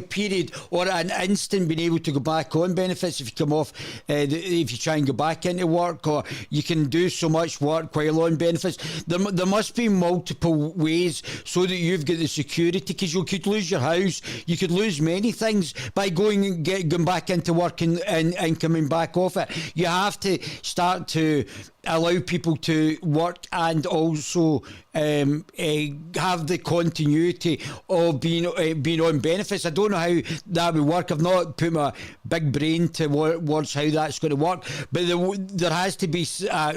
period, or an instant being able to go back on benefits if you come off, if you try and go back into work, or you can do so much work while on benefits, there must be multiple ways so that you've got the security, because you could lose your house, you could lose many things by going back into work and coming back off it. You have to start to allow people to work and also have the continuity of being on benefits. I don't know how that would work. I've not put my big brain towards how that's going to work, but there has to be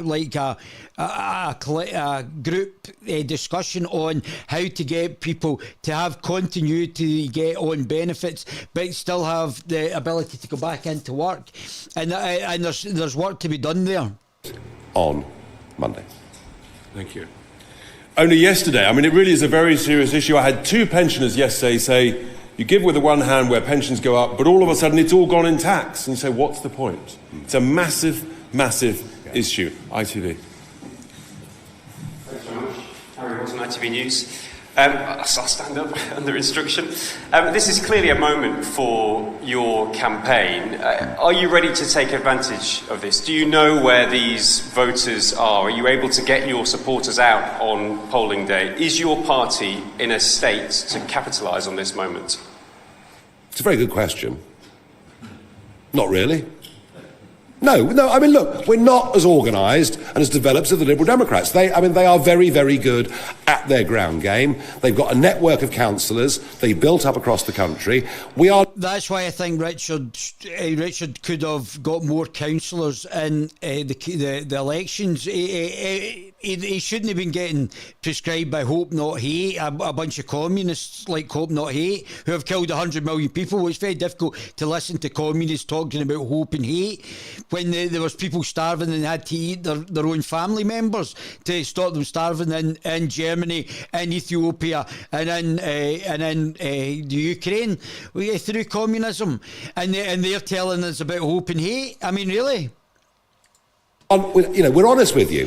like a group discussion on how to get people to have continuity, get on benefits, but still have the ability to go back into work. And there's work to be done there. On Monday. Thank you. Only yesterday, I mean, it really is a very serious issue. I had 2 pensioners yesterday say, you give with the one hand where pensions go up, but all of a sudden it's all gone in tax. And you say, what's the point? It's a massive, massive issue. ITV. Thanks very much. Harry Watson, ITV News. I'll stand up under instruction. This is clearly a moment for your campaign. Are you ready to take advantage of this? Do you know where these voters are? Are you able to get your supporters out on polling day? Is your party in a state to capitalise on this moment? It's a very good question. Not really. No, I mean, look, we're not as organised and as developed as the Liberal Democrats. They are very, very good at their ground game. They've got a network of councillors they built up across the country. That's why I think Richard could have got more councillors in the elections. He shouldn't have been getting prescribed by Hope Not Hate, a bunch of communists like Hope Not Hate, who have killed 100 million people. It's very difficult to listen to communists talking about hope and hate when there was people starving and they had to eat their own family members to stop them starving in Germany, in Ethiopia, and in the Ukraine through communism, and they're telling us about hope and hate. I mean, really. We're honest with you.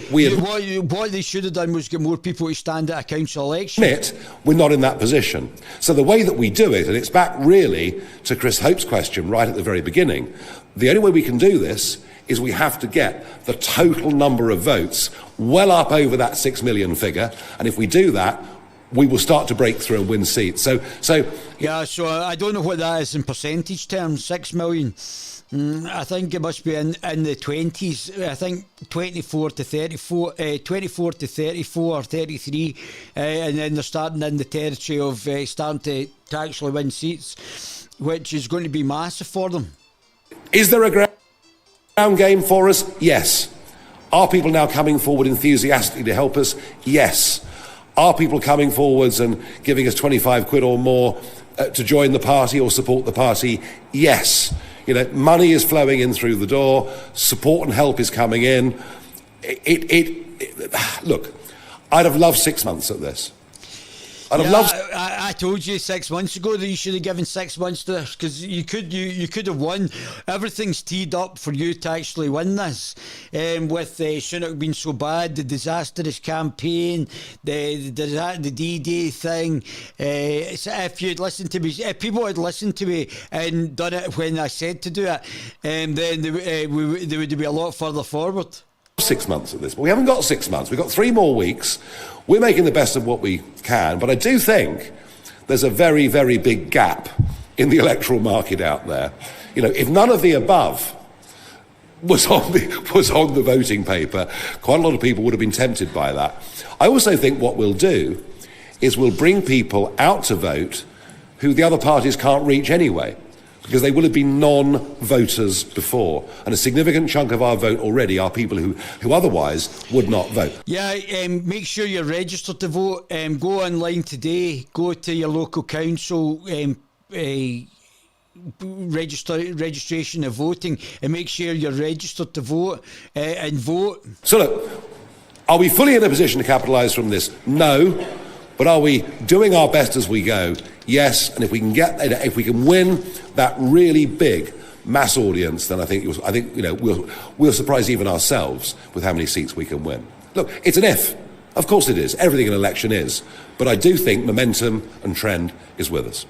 What they should have done was get more people to stand at a council election. Admit we're not in that position. So the way that we do it, and it's back really to Chris Hope's question right at the very beginning, the only way we can do this is we have to get the total number of votes well up over that 6 million figure, and if we do that, we will start to break through and win seats. So I don't know what that is in percentage terms. 6 million. I think it must be in the 20s. I think 24 to 34, 24 to 34 or 33, and then they're starting in the territory of starting to actually win seats, which is going to be massive for them. Is there a ground game for us? Yes. Are people now coming forward enthusiastically to help us? Yes. Are people coming forwards and giving us 25 quid or more to join the party or support the party? Yes. Money is flowing in through the door. Support and help is coming in. Look, I'd have loved 6 months at this. I told you 6 months ago that you should have given 6 months to this, because you could have won. Everything's teed up for you to actually win this. With Sunak being so bad, the disastrous campaign, the D-Day thing. So if you'd listened to me, if people had listened to me and done it when I said to do it, then they would be a lot further forward. 6 months at this, but we haven't got 6 months. We've got 3 more weeks. We're making the best of what we can, but I do think there's a very, very big gap in the electoral market out there. If none of the above was on the voting paper, quite a lot of people would have been tempted by that. I also think what we'll do is we'll bring people out to vote who the other parties can't reach anyway, because they will have been non-voters before. And a significant chunk of our vote already are people who otherwise would not vote. Yeah, make sure you're registered to vote. Go online today, go to your local council, registration of voting, and make sure you're registered to vote and vote. So look, are we fully in a position to capitalise from this? No. But are we doing our best as we go? Yes. And if we can win that really big mass audience, then I think we'll surprise even ourselves with how many seats we can win. Look, it's an if. Of course it is. Everything in an election is. But I do think momentum and trend is with us.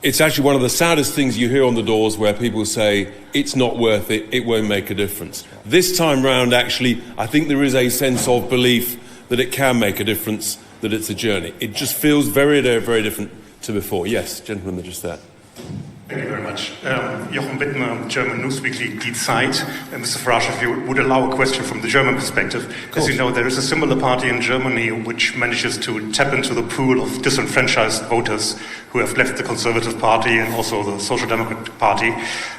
It's actually one of the saddest things you hear on the doors, where people say it's not worth it, it won't make a difference. This time round, actually, I think there is a sense of belief that it can make a difference, that it's a journey. It just feels very, very different to before. Yes, gentlemen, just there. Thank you very much. Jochen Bittner, German news weekly Die Zeit. Mr. Farage, if you would allow a question from the German perspective. As you know, there is a similar party in Germany which manages to tap into the pool of disenfranchised voters who have left the Conservative Party and also the Social Democratic Party.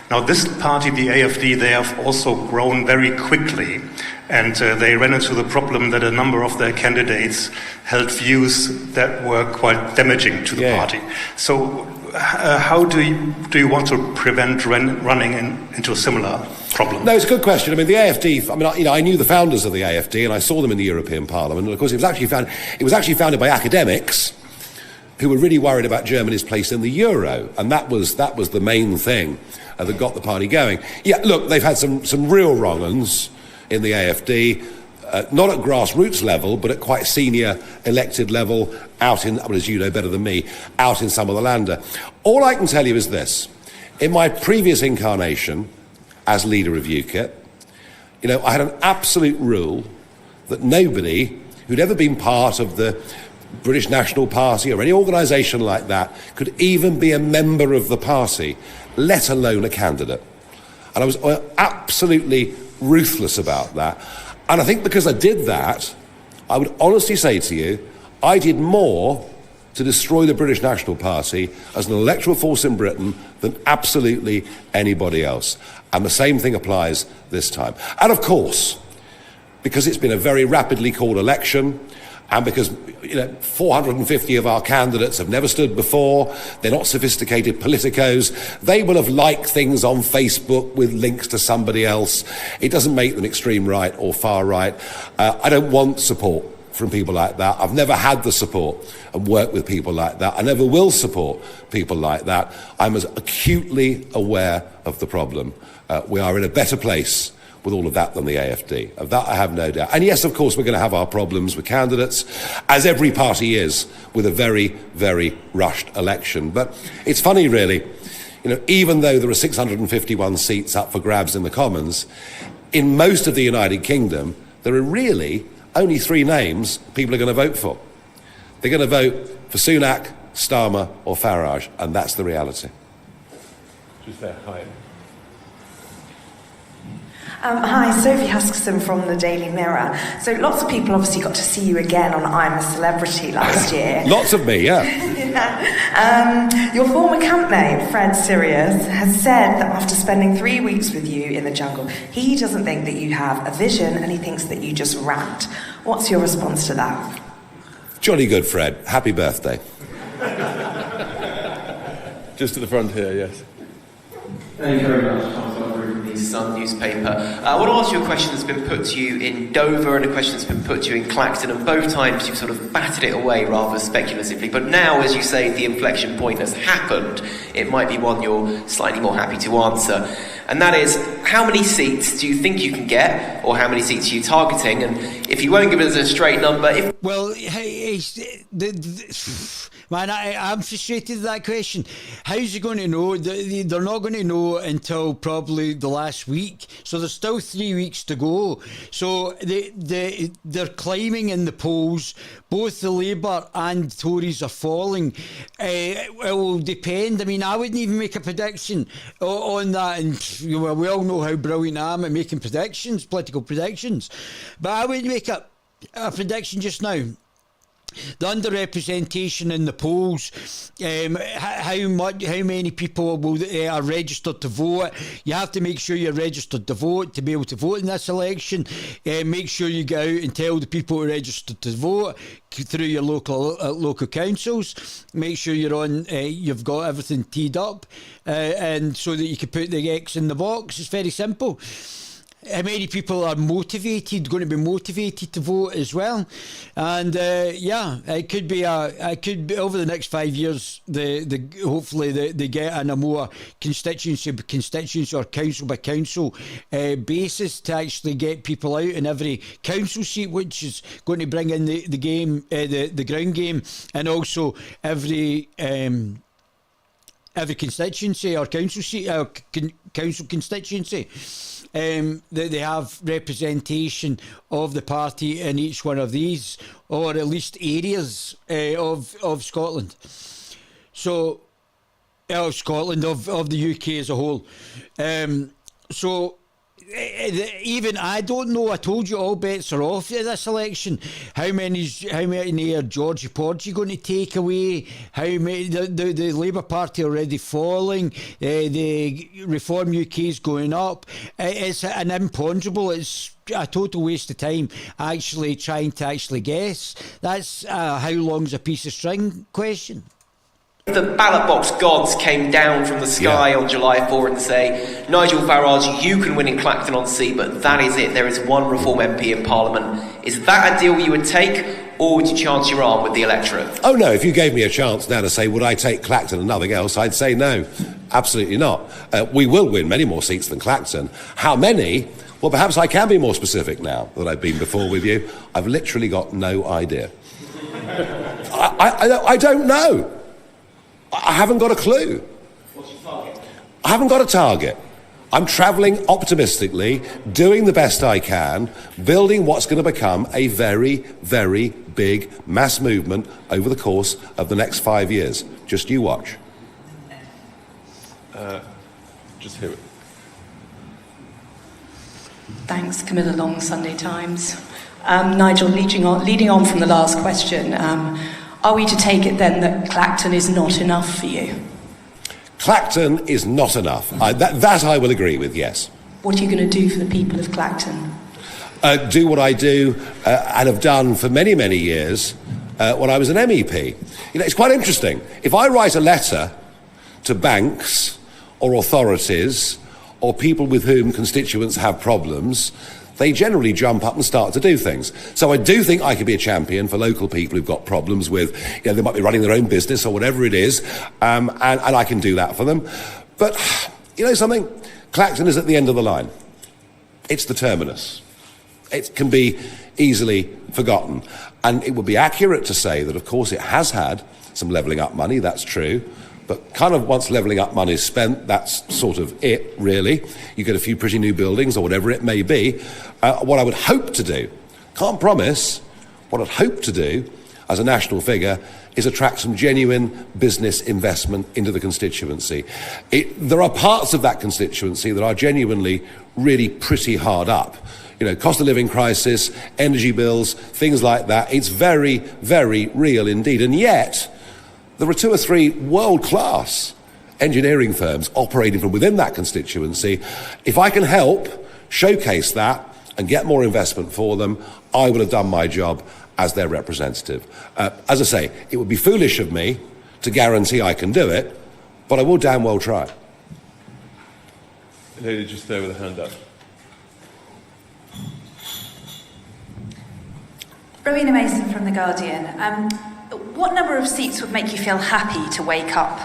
Now, this party, the AfD, they have also grown very quickly, and they ran into the problem that a number of their candidates held views that were quite damaging to the party. So how do you want to prevent running into a similar problem? No, it's a good question. I mean, the AfD, I knew the founders of the AfD and I saw them in the European Parliament, and of course it was actually founded by academics who were really worried about Germany's place in the euro, and that was the main thing that got the party going. Yeah, look, they've had some real wrong-uns in the AfD, not at grassroots level, but at quite senior elected level, out in, as you know better than me, out in some of the Länder. All I can tell you is this. In my previous incarnation as leader of UKIP, I had an absolute rule that nobody who'd ever been part of the British National Party or any organisation like that could even be a member of the party, let alone a candidate. And I was absolutely ruthless about that. And I think because I did that, I would honestly say to you, I did more to destroy the British National Party as an electoral force in Britain than absolutely anybody else. And the same thing applies this time. And of course, because it's been a very rapidly called election, and because 450 of our candidates have never stood before, they're not sophisticated politicos, they will have liked things on Facebook with links to somebody else. It doesn't make them extreme right or far right. I don't want support from people like that. I've never had the support and worked with people like that. I never will support people like that. I'm as acutely aware of the problem we are in a better place with all of that than the AFD. Of that I have no doubt. And yes, of course, we're going to have our problems with candidates, as every party is, with a very, very rushed election. But it's funny, really, even though there are 651 seats up for grabs in the Commons, in most of the United Kingdom, there are really only 3 names people are going to vote for. They're going to vote for Sunak, Starmer or Farage, and that's the reality. Just there, hi. Hi, Sophie Huskisson from the Daily Mirror. So lots of people obviously got to see you again on I'm a Celebrity last year. Lots of me, yeah. Your former campmate, Fred Sirius, has said that after spending 3 weeks with you in the jungle, he doesn't think that you have a vision and he thinks that you just rant. What's your response to that? Jolly good, Fred. Happy birthday. Just at the front here, yes. Thank you very much. Sun newspaper. I want to ask you a question that's been put to you in Dover and a question that's been put to you in Clacton, and both times you've sort of batted it away rather speculatively. But now, as you say, the inflection point has happened. It might be one you're slightly more happy to answer. And that is, how many seats do you think you can get, or how many seats are you targeting? And if you won't give us a straight number... Well, man, I'm frustrated with that question. How's he going to know? They're not going to know until probably the last week. So there's still 3 weeks to go. So they're climbing in the polls. Both the Labour and Tories are falling. It will depend. I mean, I wouldn't even make a prediction on that. And we all know how brilliant I am at making predictions, political predictions. But I would make a prediction just now. The underrepresentation in the polls, how many people are registered to vote. You have to make sure you're registered to vote to be able to vote in this election. Make sure you go out and tell the people who are registered to vote through your local councils. Make sure you're on. You've got everything teed up, and so that you can put the X in the box. It's very simple. How many people are going to be motivated to vote as well? And it could be over the next 5 years. Hopefully they get on a more constituency or council by council basis to actually get people out in every council seat, which is going to bring in the game, the ground game, and also every constituency or council seat or council constituency. That they have representation of the party in each one of these, or at least areas of Scotland. So, of Scotland, of the UK as a whole. Even I don't know. I told you all bets are off at this election. How many are Georgie Porgy going to take away? How many? The Labour Party already falling. The Reform UK is going up. It's an imponderable. It's a total waste of time actually trying to guess. That's how long's a piece of string question. The ballot box gods came down from the sky on July 4 and say, Nigel Farage, you can win in Clacton on Sea, but that is it. There is one Reform MP in Parliament. Is that a deal you would take, or would you chance your arm with the electorate? Oh no, if you gave me a chance now to say, would I take Clacton and nothing else, I'd say no. Absolutely not. We will win many more seats than Clacton. How many? Well, perhaps I can be more specific now than I've been before with you. I've literally got no idea. I don't know. I haven't got a clue. What's your target? I haven't got a target. I'm travelling optimistically, doing the best I can, building what's going to become a very, very big mass movement over the course of the next 5 years. Just you watch. Just hear it. Thanks, Camilla Long, Sunday Times. Nigel, leading on from the last question, are we to take it then that Clacton is not enough for you? Clacton is not enough. That I will agree with, yes. What are you going to do for the people of Clacton? Do what I do and have done for many, many years when I was an MEP. You know, it's quite interesting. If I write a letter to banks or authorities or people with whom constituents have problems, they generally jump up and start to do things. So I do think I could be a champion for local people who've got problems with, you know, they might be running their own business or whatever it is, and I can do that for them. But, you know something? Clacton is at the end of the line. It's the terminus. It can be easily forgotten. And it would be accurate to say that, of course, it has had some levelling up money, that's true. But kind of once levelling up money is spent, that's sort of it, really. You get a few pretty new buildings or whatever it may be. What I would hope to do, can't promise, what I'd hope to do as a national figure is attract some genuine business investment into the constituency. There are parts of that constituency that are genuinely really pretty hard up. You know, cost of living crisis, energy bills, things like that. It's very, very real indeed. And yet, there are 2 or 3 world-class engineering firms operating from within that constituency. If I can help showcase that and get more investment for them, I will have done my job as their representative. As I say, it would be foolish of me to guarantee I can do it, but I will damn well try. Lady just there with a hand up. Rowena Mason from The Guardian. What number of seats would make you feel happy to wake up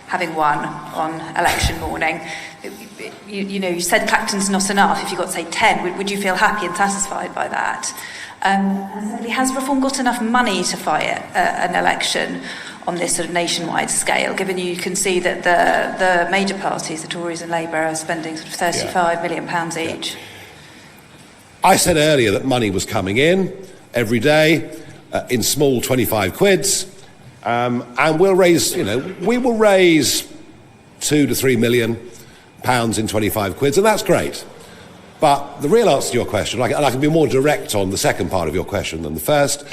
having won on election morning? You said Clacton's not enough. If you got, say, 10, would you feel happy and satisfied by that? And secondly, has Reform got enough money to fight an election on this sort of nationwide scale, given you can see that the major parties, the Tories and Labour, are spending sort of £35 million each? I said earlier that money was coming in every day in small 25 quids, and we'll raise, we will raise 2 to 3 million pounds in 25 quids, and that's great. But the real answer to your question, and I can be more direct on the second part of your question than the first,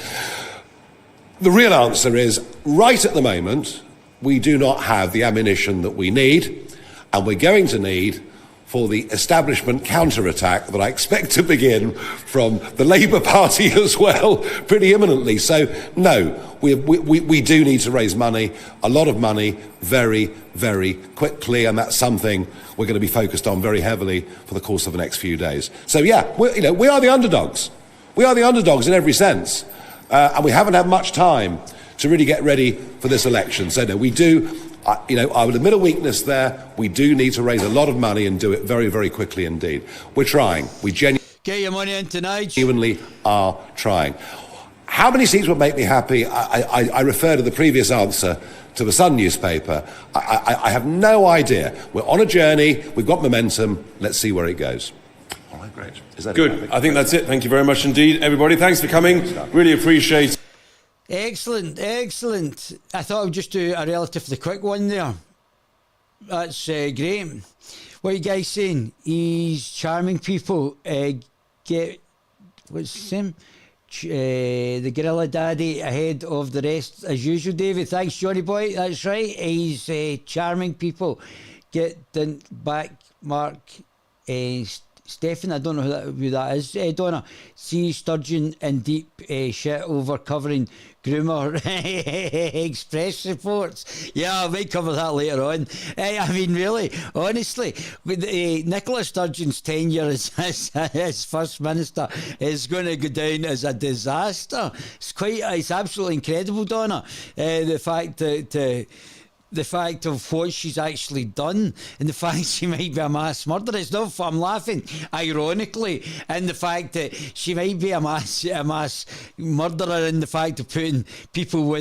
the real answer is, right at the moment, we do not have the ammunition that we need, and we're going to need for the establishment counter-attack that I expect to begin from the Labour Party as well, pretty imminently. So, no, we do need to raise money, a lot of money, very, very quickly, and that's something we're going to be focused on very heavily for the course of the next few days. So, yeah, we are the underdogs. We are the underdogs in every sense, and we haven't had much time to really get ready for this election. So, no, we do... I would admit a weakness there. We do need to raise a lot of money and do it very, very quickly indeed. We're trying. We get your money in tonight. Genuinely are trying. How many seats would make me happy? I refer to the previous answer to the Sun newspaper. I have no idea. We're on a journey. We've got momentum. Let's see where it goes. All right, great. Is that good? I think that's it. Thank you very much indeed, everybody. Thanks for coming. Really appreciate it. Excellent. I thought I would just do a relatively quick one there. That's great. What are you guys saying? He's charming people. What's his name? The Guerilla Daddy ahead of the rest as usual, David. Thanks, Johnny boy. That's right. He's charming people. Get the back, Mark. Stefan, I don't know who that is. Donna, see Sturgeon in deep shit over covering groomer express reports. Yeah, I might cover that later on. I mean, really, honestly, with Nicola Sturgeon's tenure as First Minister is going to go down as a disaster. It's absolutely incredible, Donna. The fact of what she's actually done and the fact she might be a mass murderer. It's not, I'm laughing ironically, and the fact that she might be a mass murderer in the fact of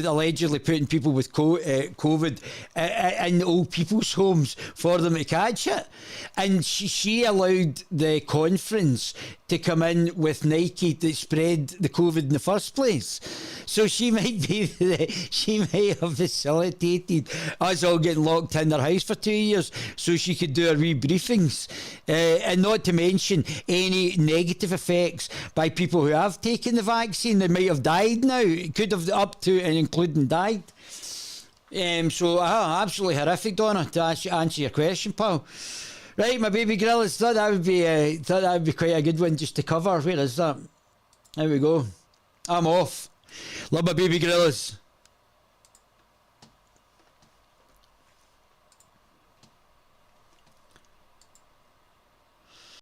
allegedly putting people with COVID in old people's homes for them to catch it. And she allowed the conference to come in with Nike that spread the COVID in the first place. So she might have facilitated us all getting locked in their house for 2 years so she could do her wee briefings. And not to mention any negative effects by people who have taken the vaccine that might have died now. It could have up to and including died. Absolutely horrific, Donna, to answer your question, pal. Right, my baby Gorillas, thought that would be quite a good one just to cover. Where is that? There we go. I'm off. Love my baby Gorillas.